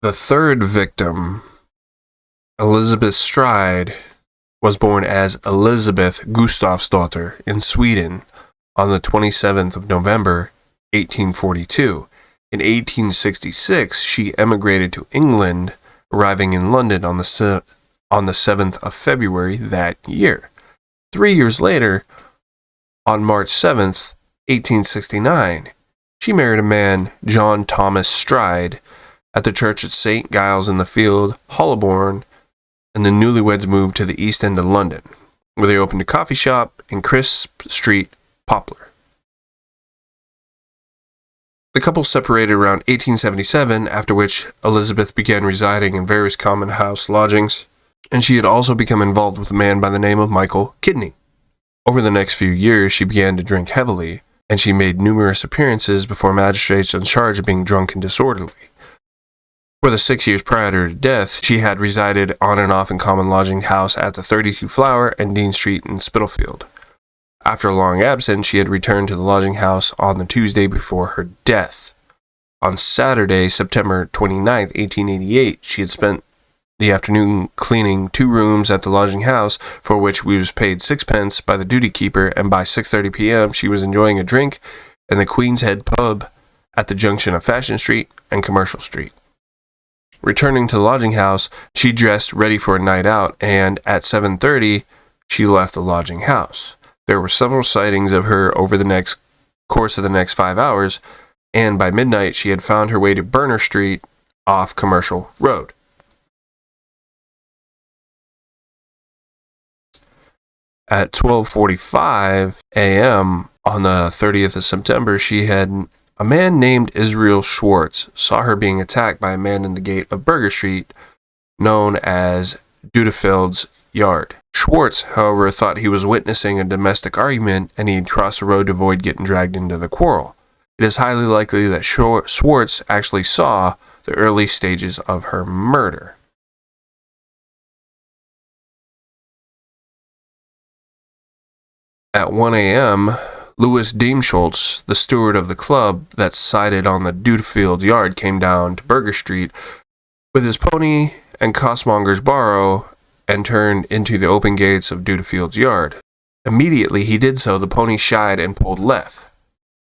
The third victim, Elizabeth Stride, was born as Elizabeth Gustafsdotter in Sweden on the 27th of November, 1842. In 1866, she emigrated to England, arriving in London on the 7th of February that year. 3 years later, on March 7th, 1869, she married a man, John Thomas Stride, at the church at St. Giles in the Field, Holborn, and the newlyweds moved to the East End of London, where they opened a coffee shop in Crisp Street, Poplar. The couple separated around 1877, after which Elizabeth began residing in various common house lodgings, and she had also become involved with a man by the name of Michael Kidney. Over the next few years, she began to drink heavily, and she made numerous appearances before magistrates on charge of being drunk and disorderly. For the 6 years prior to her death, she had resided on and off in common lodging house at the 32 Flower and Dean Street in Spitalfield. After a long absence, she had returned to the lodging house on the Tuesday before her death. On Saturday, September 29, 1888, she had spent the afternoon cleaning 2 rooms at the lodging house, for which we was paid 6 pence by the duty keeper, and by 6:30 p.m. she was enjoying a drink in the Queen's Head pub at the junction of Fashion Street and Commercial Street. Returning to the lodging house, she dressed ready for a night out, and at 7:30, she left the lodging house. There were several sightings of her over the course of the next 5 hours, and by midnight she had found her way to Berner Street off Commercial Road. At 12:45 a.m. on the 30th of September, a man named Israel Schwartz saw her being attacked by a man in the gate of Burger Street, known as Dudefeld's Yard. Schwartz, however, thought he was witnessing a domestic argument, and he had crossed the road to avoid getting dragged into the quarrel. It is highly likely that Schwartz actually saw the early stages of her murder. At 1 a.m., Louis Deemschultz, the steward of the club that sided on the Dudefield Yard, came down to Burger Street with his pony and costermonger's barrow and turned into the open gates of Dudefield's Yard. Immediately he did so, the pony shied and pulled left.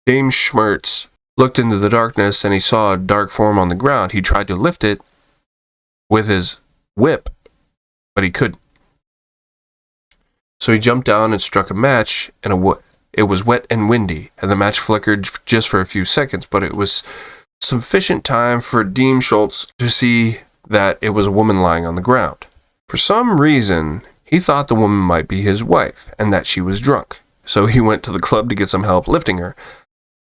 Dame Schmertz looked into the darkness, and he saw a dark form on the ground. He tried to lift it with his whip, but he couldn't. So he jumped down and struck a match, and it was wet and windy, and the match flickered just for a few seconds, but it was sufficient time for Deemschultz to see that it was a woman lying on the ground. For some reason, he thought the woman might be his wife, and that she was drunk, so he went to the club to get some help lifting her.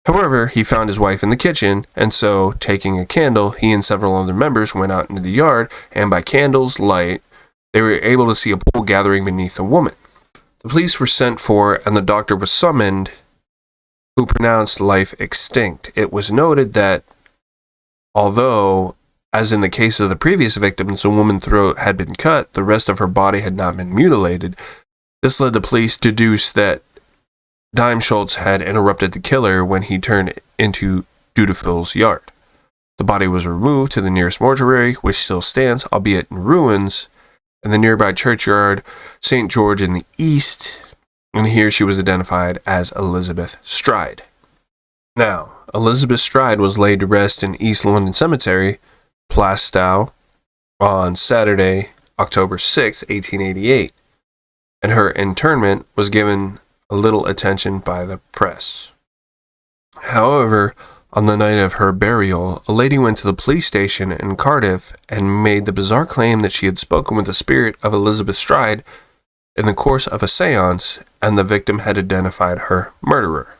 However, he found his wife in the kitchen, and so, taking a candle, he and several other members went out into the yard, and by candle's light, they were able to see a pool gathering beneath the woman. The police were sent for, and the doctor was summoned, who pronounced life extinct. It was noted that, although, as in the case of the previous victims, the woman's throat had been cut, the rest of her body had not been mutilated. This led the police to deduce that Deemschultz had interrupted the killer when he turned into Dudefield's Yard. The body was removed to the nearest mortuary, which still stands, albeit in ruins, in the nearby churchyard, St. George in the East, and here she was identified as Elizabeth Stride. Now, Elizabeth Stride was laid to rest in East London Cemetery, Plaistow, on Saturday, October 6, 1888, and her interment was given a little attention by the press. However, on the night of her burial, a lady went to the police station in Cardiff and made the bizarre claim that she had spoken with the spirit of Elizabeth Stride in the course of a seance, and the victim had identified her murderer.